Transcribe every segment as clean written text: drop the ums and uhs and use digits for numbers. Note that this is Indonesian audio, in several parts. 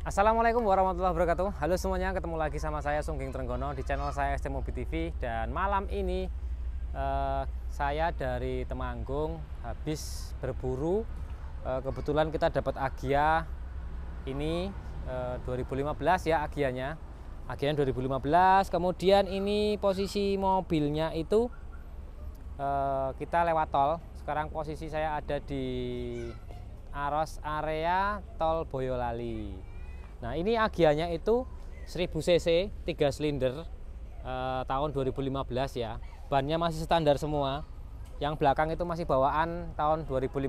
Assalamualaikum warahmatullahi wabarakatuh. Halo semuanya, ketemu lagi sama saya Sungging Trenggono di channel saya ST Mobi TV. Dan malam ini saya dari Temanggung habis berburu. Kebetulan kita dapat Agya ini 2015 ya, Agyanya 2015. Kemudian ini posisi mobilnya itu kita lewat tol. Sekarang posisi saya ada di Aros area tol Boyolali. Nah, ini Agyanya itu 1000 cc 3 silinder tahun 2015 ya. Bannya masih standar semua. Yang belakang itu masih bawaan tahun 2015.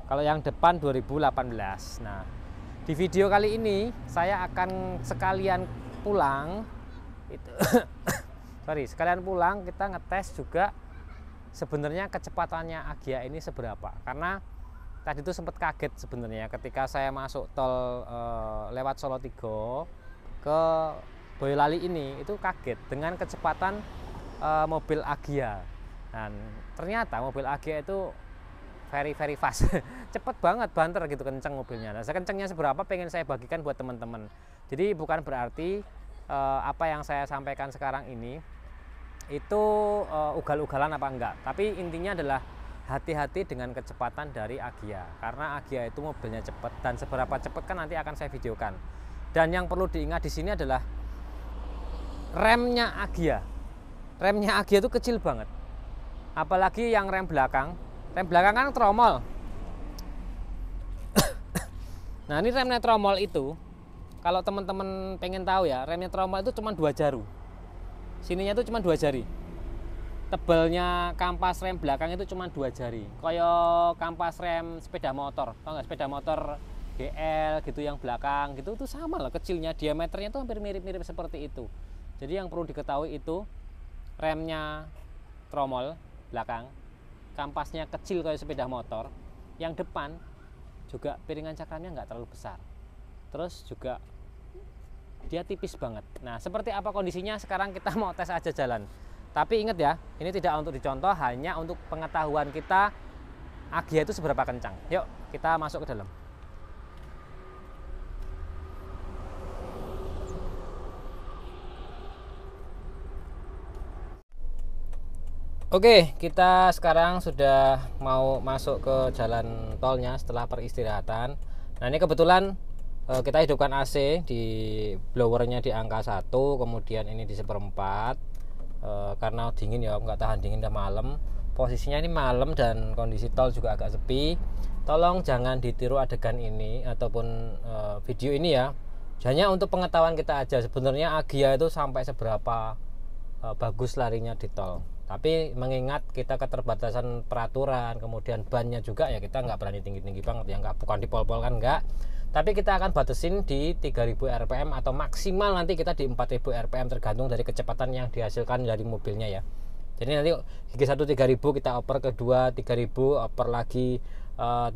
Kalau yang depan 2018. Nah, di video kali ini saya akan sekalian pulang itu sekalian pulang kita ngetes juga sebenarnya kecepatannya Agya ini seberapa. Karena tadi itu sempat kaget sebenarnya ketika saya masuk tol lewat Solo Tigo ke Boyolali ini, itu kaget dengan kecepatan mobil Agya. Dan ternyata mobil Agya itu very fast, cepet banget, banter gitu, kenceng mobilnya. Nah, kencengnya seberapa pengen saya bagikan buat teman-teman. Jadi bukan berarti apa yang saya sampaikan sekarang ini itu ugal-ugalan apa enggak, tapi intinya adalah hati-hati dengan kecepatan dari Agya, karena Agya itu mobilnya cepat, dan seberapa cepat kan nanti akan saya videokan. Dan yang perlu diingat di sini adalah remnya Agya. Remnya Agya itu kecil banget, apalagi yang rem belakang kan tromol. Nah, ini remnya tromol itu, kalau teman-teman pengen tahu ya, remnya tromol itu cuma 2 jaru, sininya itu cuma 2 jari. Tebalnya kampas rem belakang itu cuma 2 jari, koyo kampas rem sepeda motor, tau nggak, sepeda motor GL gitu yang belakang gitu, itu sama lah kecilnya, diameternya tuh hampir mirip-mirip seperti itu. Jadi yang perlu diketahui itu remnya tromol belakang, kampasnya kecil kayak sepeda motor, yang depan juga piringan cakramnya nggak terlalu besar, terus juga dia tipis banget. Nah, seperti apa kondisinya sekarang kita mau tes aja jalan. Tapi ingat ya, ini tidak untuk dicontoh, hanya untuk pengetahuan kita Agya itu seberapa kencang. Yuk, kita masuk ke dalam. Oke, kita sekarang sudah mau masuk ke jalan tolnya setelah peristirahatan. Nah, ini kebetulan kita hidupkan AC di blowernya di angka 1, kemudian ini di 1/4. Karena dingin ya, nggak tahan dingin, udah malam, posisinya ini malam dan kondisi tol juga agak sepi. Tolong jangan ditiru adegan ini ataupun video ini ya, hanya untuk pengetahuan kita aja sebenarnya Agya itu sampai seberapa bagus larinya di tol. Tapi mengingat kita keterbatasan peraturan, kemudian bannya juga ya, kita nggak berani tinggi-tinggi banget ya, nggak, bukan dipol-pol kan, nggak. Tapi kita akan batasin di 3000 rpm atau maksimal nanti kita di 4000 rpm tergantung dari kecepatan yang dihasilkan dari mobilnya ya. Jadi nanti gigi 1 3000 kita oper, ke 2 3000, oper lagi 3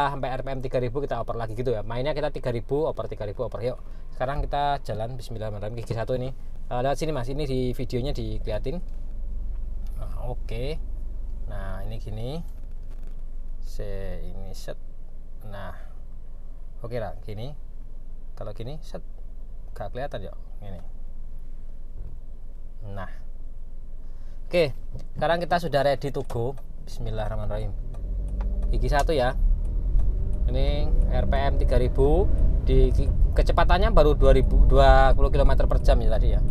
sampai rpm 3000 kita oper lagi gitu ya. Mainnya kita 3000 oper, 3000 oper. Yuk, sekarang kita jalan bismillahirrahmanirrahim. Gigi 1 ini lewat sini Mas, ini di videonya dikeliatin. Nah, oke. Nah, ini gini. Ini set. Nah, oke lah, gini. Kalau gini set gak kelihatan ya, ini. Nah, oke, sekarang kita sudah ready to go. Bismillahirrahmanirrahim. Gigi 1 ya. Ini rpm 3000, di kecepatannya baru 2020 km per jam ya tadi ya.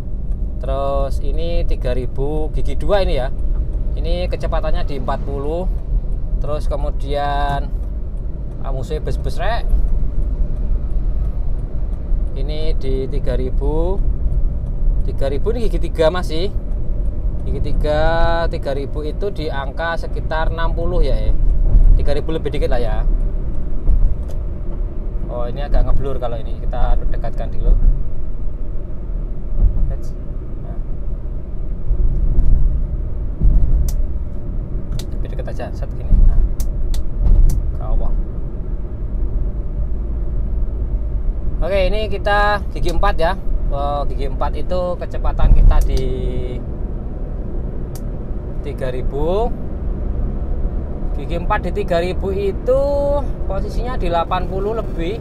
Terus ini 3000 gigi 2 ini ya. Ini kecepatannya di 40. Terus kemudian musuhnya bus-bus rek. Ini di 3000 ini gigi 3 masih. Gigi 3 3000 itu di angka sekitar 60 ya. 3000 lebih dikit lah ya. Oh, ini agak ngeblur kalau ini, kita dekatkan dulu. Nah. Lebih dekat aja, set gini. Nah. Ke bawah. Oke, ini kita gigi 4 ya. Gigi 4 itu kecepatan kita di 3000. Gigi 4 di 3000 itu posisinya di 80 lebih.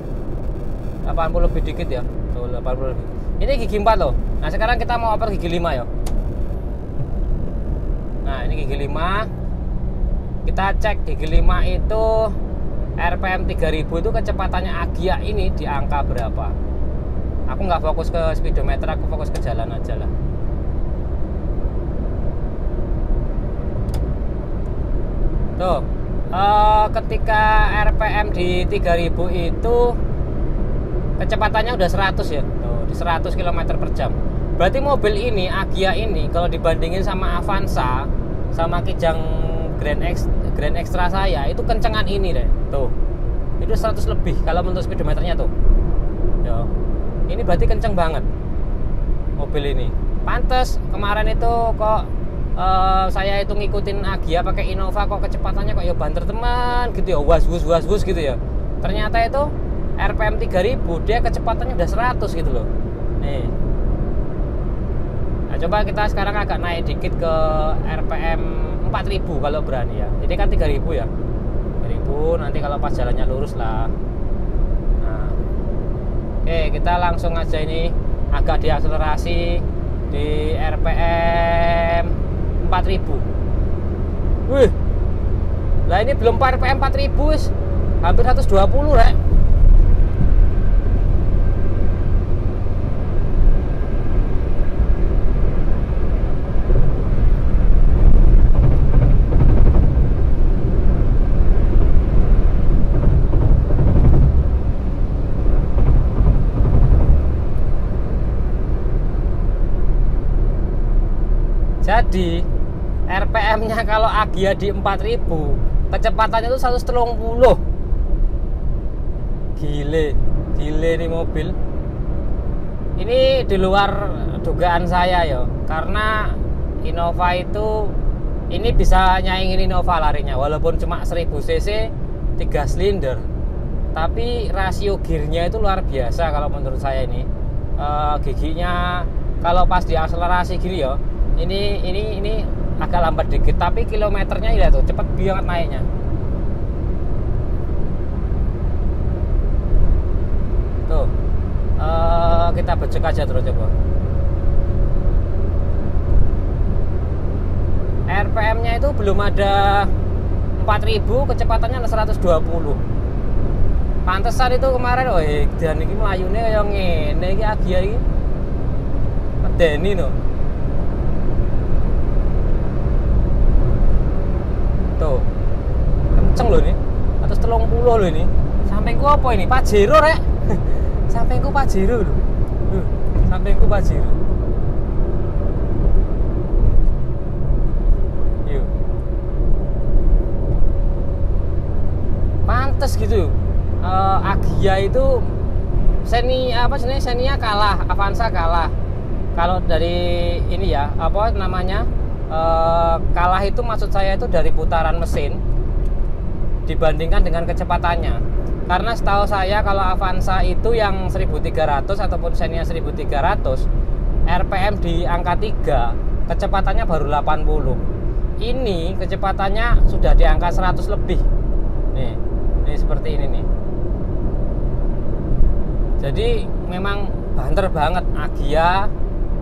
80 lebih dikit ya. Tuh 80 lebih. Ini gigi 4 loh. Nah sekarang kita mau oper gigi 5 ya. Nah ini gigi 5. Kita cek gigi 5 itu RPM 3000 itu kecepatannya Agya ini di angka berapa. Aku nggak fokus ke speedometer, aku fokus ke jalan aja lah. Tuh ketika RPM di 3000 itu kecepatannya udah 100 ya. Tuh, di 100 km per jam. Berarti mobil ini Agya ini kalau dibandingin sama Avanza sama Kijang Grand Extra saya itu kencengan ini deh. Tuh. Itu 100 lebih kalau menurut speedometernya tuh. Yo. Ini berarti kenceng banget mobil ini. Pantes kemarin itu kok saya itu ngikutin Agya pakai Innova kok kecepatannya kok ya banter teman gitu ya. Was gitu ya. Ternyata itu RPM 3000 dia kecepatannya udah 100 gitu loh. Nih. Nah, coba kita sekarang agak naik dikit ke RPM 4000 kalau berani ya. Ini kan 3000 ya. 3000 nanti kalau pas jalannya lurus lah. Nah. Oke, kita langsung aja ini agak diakselerasi di RPM 4000. Wih. Lah ini belum RPM 4000 wis. Hampir 120 rek. Jadi RPM-nya kalau Agya di 4000, kecepatannya itu 130. Gile nih mobil. Ini di luar dugaan saya ya, karena Innova itu ini bisa nyaingin Innova larinya, walaupun cuma 1000 cc 3 silinder, tapi rasio gearnya itu luar biasa kalau menurut saya ini. Giginya kalau pas diakselerasi gini ya. Ini agak lambat dikit, tapi kilometernya ya tuh cepet banget naiknya. Tuh, kita becek aja terus coba. RPM-nya itu belum ada 4000, kecepatannya 120. Pantesan itu kemarin, dan ini melayune kayak ngene iki Agya iki. Medeni no. Tuh kenceng loh ini 130 loh ini. Sampingku apa ini? Pajero rek. Sampingku Pajero loh. Sampingku Pajero. Yuk. Pantes gitu. Agya itu Xenia kalah, Avanza kalah. Kalau dari ini ya, apa namanya? Kalah itu maksud saya itu dari putaran mesin dibandingkan dengan kecepatannya. Karena setahu saya kalau Avanza itu yang 1300 ataupun Xenia 1300 RPM di angka 3, kecepatannya baru 80. Ini kecepatannya sudah di angka 100 lebih. Nih seperti ini nih. Jadi memang banter banget Agya.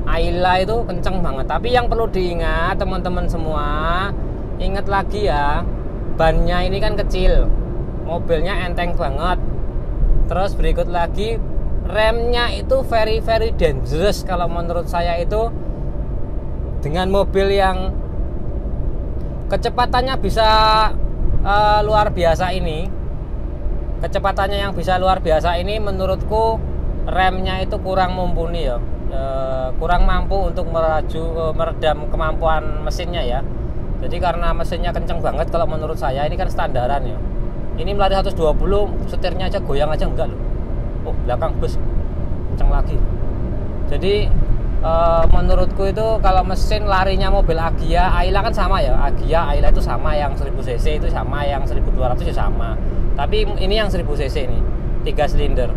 Ayla itu kenceng banget. Tapi yang perlu diingat teman-teman semua, ingat lagi ya, bannya ini kan kecil, mobilnya enteng banget. Terus berikut lagi, remnya itu very dangerous kalau menurut saya itu. Dengan mobil yang kecepatannya bisa luar biasa ini, kecepatannya yang bisa luar biasa ini menurutku remnya itu kurang mumpuni ya. Kurang mampu untuk meredam kemampuan mesinnya ya. Jadi karena mesinnya kenceng banget kalau menurut saya, ini kan standaran ya. Ini melari 120, setirnya aja goyang aja enggak loh. Oh belakang bus kenceng lagi. Jadi menurutku itu kalau mesin larinya mobil Agya, Ayla kan sama ya. Agya, Ayla itu sama, yang 1000 cc itu sama, yang 1200 ya sama. Tapi ini yang 1000 cc ini 3 silinder.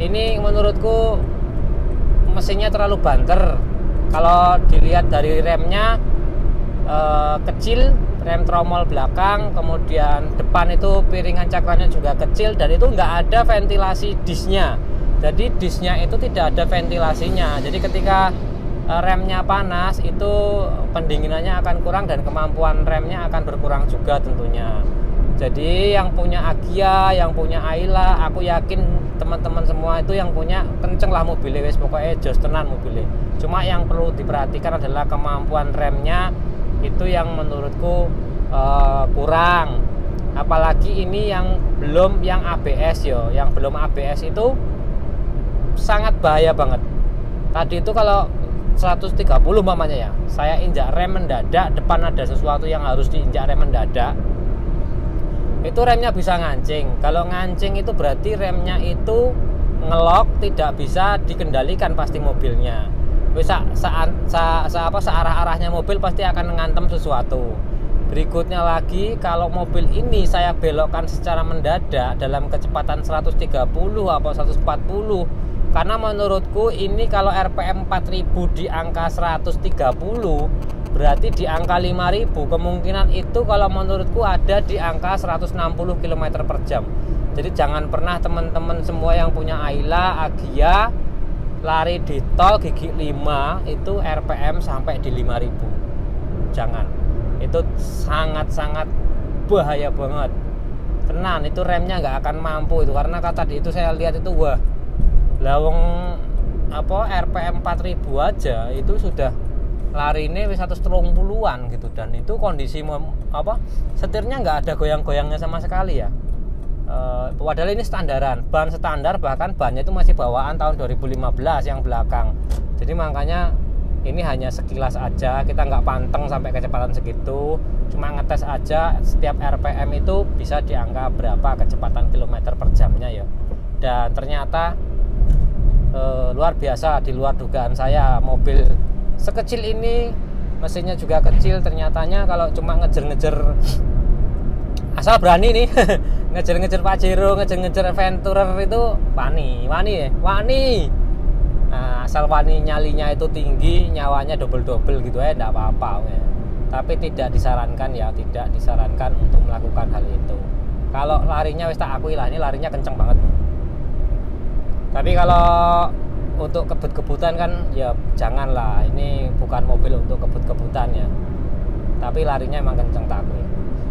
Ini menurutku mesinnya terlalu banter. Kalau dilihat dari remnya kecil, rem tromol belakang, kemudian depan itu piringan cakranya juga kecil, dan itu nggak ada ventilasi disnya. Jadi disnya itu tidak ada ventilasinya, jadi ketika remnya panas itu pendinginannya akan kurang dan kemampuan remnya akan berkurang juga tentunya. Jadi yang punya Agya, yang punya Ayla, aku yakin teman-teman semua itu yang punya kenceng lah mobilnya, wes pokoknya jos tenan mobilnya. Cuma yang perlu diperhatikan adalah kemampuan remnya, itu yang menurutku kurang. Apalagi ini yang belum yang ABS yo, yang belum ABS itu sangat bahaya banget. Tadi itu kalau 130 mamanya ya, saya injak rem mendadak, depan ada sesuatu yang harus diinjak rem mendadak, itu remnya bisa ngancing. Kalau ngancing itu berarti remnya itu ngelok, tidak bisa dikendalikan pasti mobilnya. Searah-arahnya mobil pasti akan ngantem sesuatu. Berikutnya lagi, kalau mobil ini saya belokkan secara mendadak dalam kecepatan 130 atau 140, karena menurutku ini kalau RPM 4000 di angka 130, berarti di angka 5000 kemungkinan itu kalau menurutku ada di angka 160 km per jam. Jadi jangan pernah teman-teman semua yang punya Ayla, Agya lari di tol gigi 5 itu RPM sampai di 5000. Jangan. Itu sangat-sangat bahaya banget. Tenan, itu remnya nggak akan mampu itu, karena tadi itu saya lihat itu wah, lawang RPM 4000 aja itu sudah lari ini 130-an gitu, dan itu kondisi setirnya nggak ada goyang-goyangnya sama sekali ya. Padahal ini standaran, ban standar, bahkan bannya itu masih bawaan tahun 2015 yang belakang. Jadi makanya ini hanya sekilas aja, kita nggak panteng sampai kecepatan segitu, cuma ngetes aja setiap RPM itu bisa di angka berapa kecepatan kilometer per jamnya ya. Dan ternyata luar biasa, di luar dugaan saya. Mobil sekecil ini, mesinnya juga kecil, ternyatanya kalau cuma ngejar-ngejar, asal berani nih ngejar-ngejar Pajero, ngejar-ngejar Venturer itu wani. Nah, asal wani nyalinya itu tinggi, nyawanya double-double gitu ya, enggak apa-apa ya. Tapi tidak disarankan ya, tidak disarankan untuk melakukan hal itu. Kalau larinya wis tak akui lah, ini larinya kenceng banget. Tapi kalau untuk kebut-kebutan kan ya janganlah, ini bukan mobil untuk kebut-kebutan ya. Tapi larinya emang kenceng tak akui.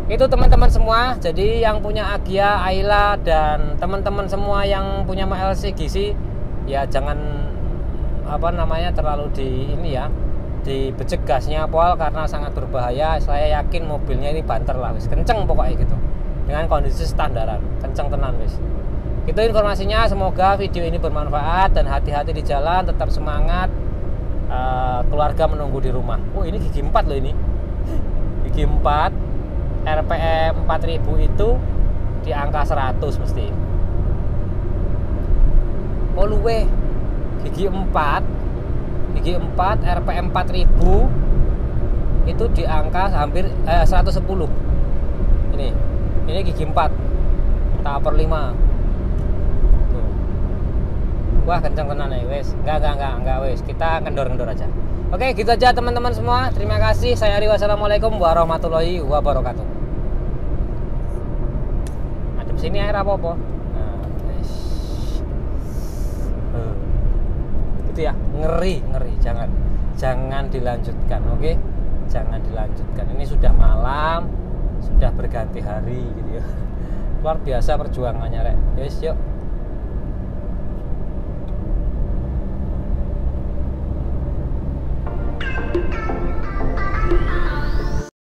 Itu teman-teman semua. Jadi yang punya Agya, Ayla, dan teman-teman semua yang punya MLC GC ya jangan terlalu dibecek gasnya pol, karena sangat berbahaya. Saya yakin mobilnya ini banter lah wis, kenceng pokoknya gitu. Dengan kondisi standaran, kenceng tenan wis. Itu informasinya, semoga video ini bermanfaat dan hati-hati di jalan, tetap semangat. Keluarga menunggu di rumah. Oh, ini gigi 4 loh ini. Gigi 4 RPM 4000 itu di angka 100 mesti. Oh luwe, gigi 4 RPM 4000 itu di angka hampir 110. Ini gigi 4 tahap per 5. Tuh. Wah kenceng tenan ya wes. Enggak wes, kita kendor-kendor aja. Oke, gitu aja teman-teman semua. Terima kasih. Saya Ari, wassalamualaikum warahmatullahi wabarakatuh. Adep sini air apa-apa. Nah, itu ya, ngeri. Jangan dilanjutkan, oke? Jangan dilanjutkan. Ini sudah malam, sudah berganti hari gitu ya. Luar biasa perjuangannya, rek. Yes, yuk.